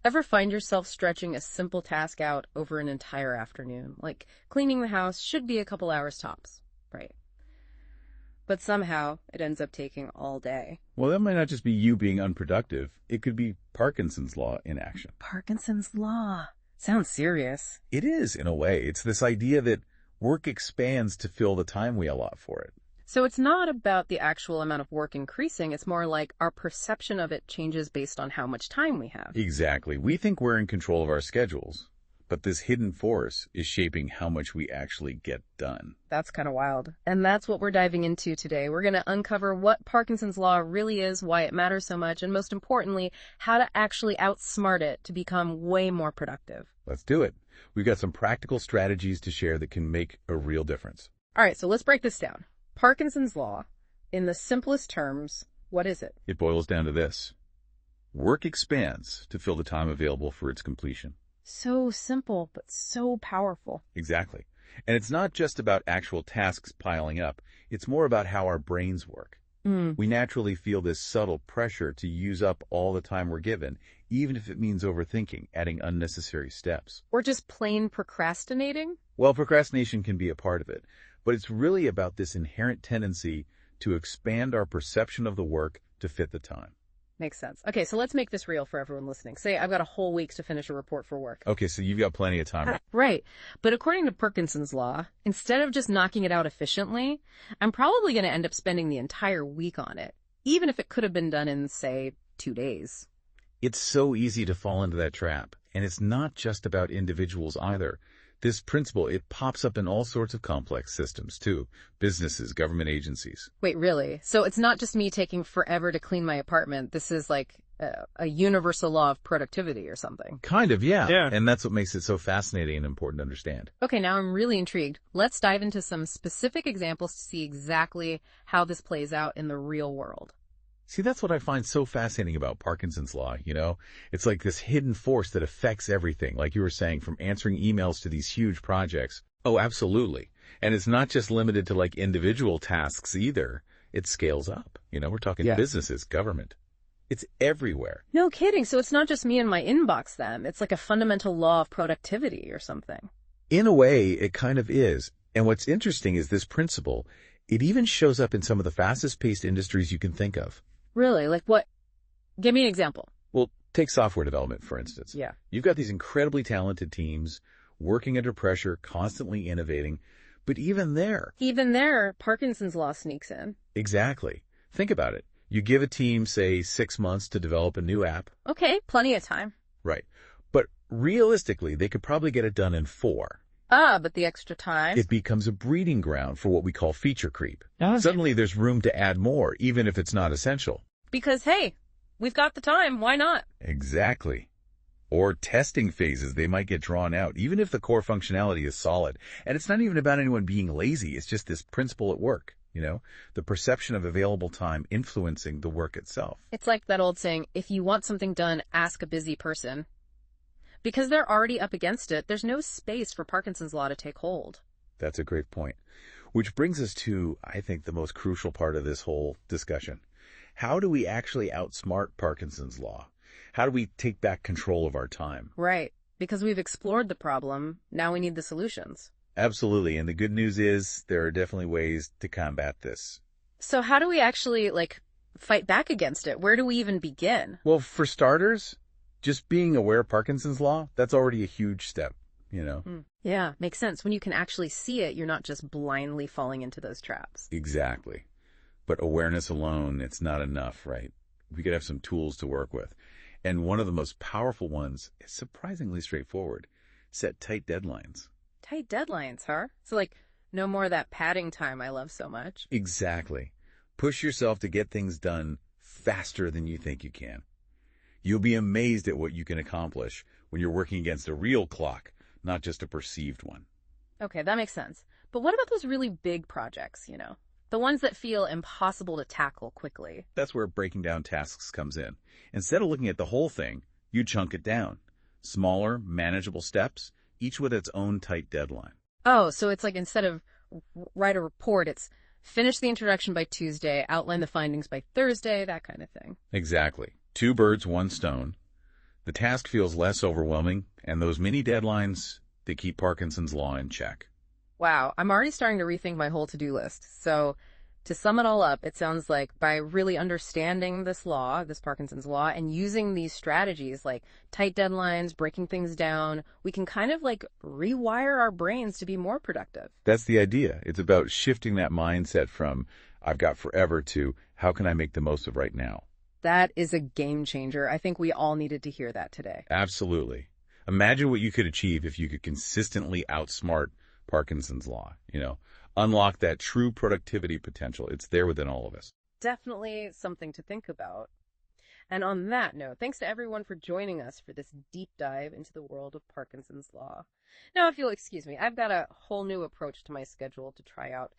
Ever find yourself stretching a simple task out over an entire afternoon? Like cleaning the house should be a couple hours tops, right? But somehow it ends up taking all day. Well, that might not just be you being unproductive. It could be Parkinson's law in action. Parkinson's law. Sounds serious. It is, in a way. It's this idea that work expands to fill the time we allot for it. So it's not about the actual amount of work increasing. It's more like our perception of it changes based on how much time we have. Exactly. We think we're in control of our schedules, but this hidden force is shaping how much we actually get done. That's kind of wild. And that's what we're diving into today. We're going to uncover what Parkinson's law really is, why it matters so much, and most importantly, how to actually outsmart it to become way more productive. Let's do it. We've got some practical strategies to share that can make a real difference. All right, so let's break this down. Parkinson's law, in the simplest terms, what is it? It boils down to this. Work expands to fill the time available for its completion. So simple, but so powerful. Exactly. And it's not just about actual tasks piling up. It's more about how our brains work. We naturally feel this subtle pressure to use up all the time we're given, even if it means overthinking, adding unnecessary steps. Or just plain procrastinating? Well, procrastination can be a part of it, but it's really about this inherent tendency to expand our perception of the work to fit the time. Makes sense. Okay, so let's make this real for everyone listening. Say I've got a whole week to finish a report for work. Okay, so you've got plenty of time. Right. But according to Parkinson's law, instead of just knocking it out efficiently, I'm probably going to end up spending the entire week on it, even if it could have been done in, say, 2 days. It's so easy to fall into that trap, and it's not just about individuals either. This principle, it pops up in all sorts of complex systems, too. Businesses, government agencies. Wait, really? So it's not just me taking forever to clean my apartment. This is like a universal law of productivity or something. Kind of, yeah. And that's what makes it so fascinating and important to understand. Okay, now I'm really intrigued. Let's dive into some specific examples to see exactly how this plays out in the real world. See, that's what I find so fascinating about Parkinson's law, you know? It's like this hidden force that affects everything, like you were saying, from answering emails to these huge projects. Oh, absolutely. And it's not just limited to like individual tasks either. It scales up. You know, we're talking businesses, government. It's everywhere. No kidding. So it's not just me and my inbox then. It's like a fundamental law of productivity or something. In a way, it kind of is. And what's interesting is this principle, it even shows up in some of the fastest-paced industries you can think of. Really? Like what? Give me an example. Well, take software development, for instance. Yeah. You've got these incredibly talented teams working under pressure, constantly innovating. But even there, Parkinson's law sneaks in. Exactly. Think about it. You give a team, say, 6 months to develop a new app. Okay, plenty of time. Right. But realistically, they could probably get it done in 4. But the extra time? It becomes a breeding ground for what we call feature creep. Suddenly there's room to add more, even if it's not essential. Because, hey, we've got the time. Why not? Exactly. Or testing phases, they might get drawn out, even if the core functionality is solid. And it's not even about anyone being lazy. It's just this principle at work, you know, the perception of available time influencing the work itself. It's like that old saying, if you want something done, ask a busy person. Because they're already up against it, there's no space for Parkinson's law to take hold. That's a great point. Which brings us to, I think, the most crucial part of this whole discussion. How do we actually outsmart Parkinson's law? How do we take back control of our time? Right. Because we've explored the problem, now we need the solutions. Absolutely. And the good news is there are definitely ways to combat this. So how do we actually, fight back against it? Where do we even begin? Well, for starters, just being aware of Parkinson's law, that's already a huge step, you know? Yeah, makes sense. When you can actually see it, you're not just blindly falling into those traps. Exactly. But awareness alone, it's not enough, right? We could have some tools to work with. And one of the most powerful ones is surprisingly straightforward. Set tight deadlines. Tight deadlines, huh? So no more of that padding time I love so much. Exactly. Push yourself to get things done faster than you think you can. You'll be amazed at what you can accomplish when you're working against a real clock, not just a perceived one. Okay, that makes sense. But what about those really big projects, you know? The ones that feel impossible to tackle quickly. That's where breaking down tasks comes in. Instead of looking at the whole thing, you chunk it down. Smaller, manageable steps, each with its own tight deadline. Oh, so it's like instead of write a report, it's finish the introduction by Tuesday, outline the findings by Thursday, that kind of thing. Exactly. 2 birds, 1 stone. The task feels less overwhelming, and those mini deadlines, they keep Parkinson's law in check. Wow, I'm already starting to rethink my whole to-do list. So, to sum it all up, it sounds like by really understanding this law, this Parkinson's law, and using these strategies like tight deadlines, breaking things down, we can kind of like rewire our brains to be more productive. That's the idea. It's about shifting that mindset from I've got forever to how can I make the most of right now? That is a game changer. I think we all needed to hear that today. Absolutely. Imagine what you could achieve if you could consistently outsmart Parkinson's law, unlock that true productivity potential. It's there within all of us. Definitely something to think about. And on that note, thanks to everyone for joining us for this deep dive into the world of Parkinson's law. Now, if you'll excuse me, I've got a whole new approach to my schedule to try out.